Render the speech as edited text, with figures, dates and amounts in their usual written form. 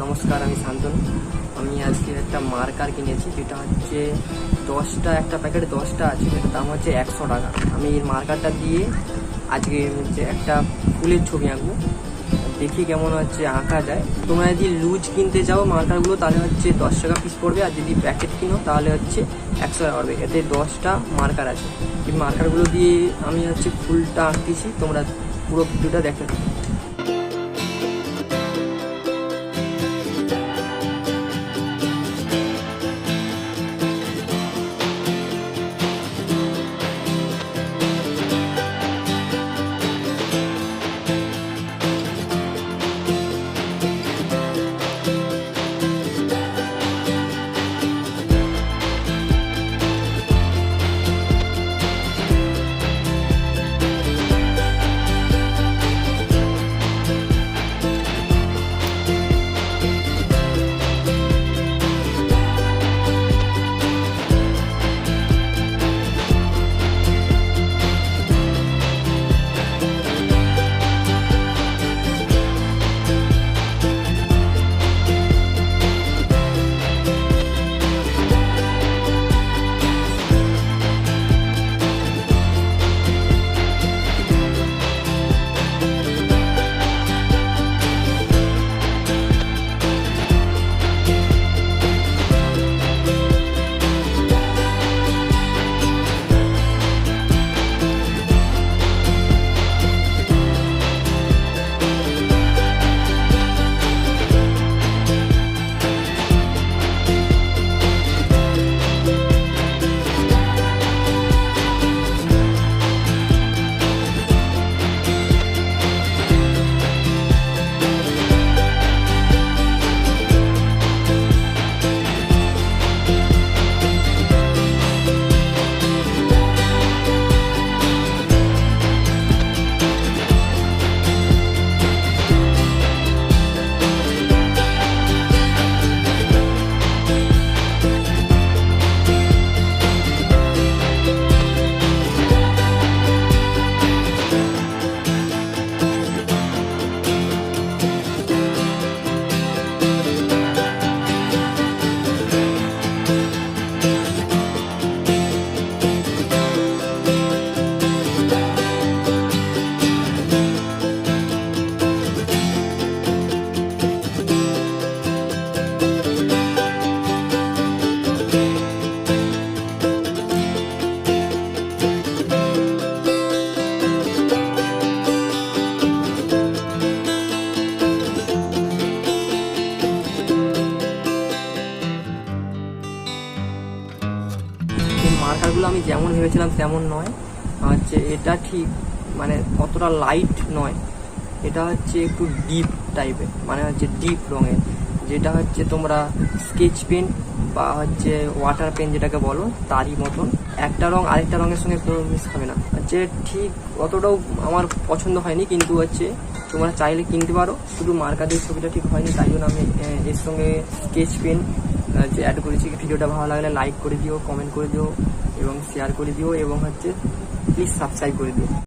নমস্কার, আমি শান্তনু। আমি আজকে একটা মার্কার কিনেছি, যেটা হচ্ছে 10টা, একটা প্যাকেটে 10টা আছে, যেটার দাম হচ্ছে 100 টাকা। আমি এই মার্কারটা দিয়ে আজকে হচ্ছে একটা ফুলের ছবি আঁকবো, দেখি কেমন হচ্ছে আঁকা যায়। তোমরা যদি লুজ কিনতে চাও মার্কারগুলো, তাহলে হচ্ছে 10 টাকা পিস পড়বে, আর যদি প্যাকেট কিনো তাহলে হচ্ছে 100 টাকা পড়বে। এতে 10টা মার্কার আছে। এই মার্কারগুলো দিয়ে আমি হচ্ছে ফুলটা আঁকতেছি, তোমরা পুরো ভিডিওটা দেখতে থাকো। মার্কারগুলো আমি যেমন ভেবেছিলাম তেমন নয়, হচ্ছে এটা ঠিক মানে অতটা লাইট নয়, এটা হচ্ছে একটু ডিপ টাইপের, মানে হচ্ছে ডিপ রঙের, যেটা হচ্ছে তোমরা স্কেচ পেন বা হচ্ছে ওয়াটার পেন যেটাকে বলো তারই মতন। একটা রঙ আরেকটা রঙের সঙ্গে কোনো মিস হবে না। হচ্ছে ঠিক অতটাও আমার পছন্দ হয়নি, কিন্তু হচ্ছে তোমরা চাইলে কিনতে পারো। শুধু মার্কারের ছবিটা ঠিক হয়নি, তাই জন্য আমি এর সঙ্গে স্কেচ পেন যে অ্যাড করেছি। ভিডিওটা ভালো লাগলে লাইক করে দিও, কমেন্ট করে দিও এবং শেয়ার করে দিও, এবং হচ্ছে প্লিজ সাবস্ক্রাইব করে দিও।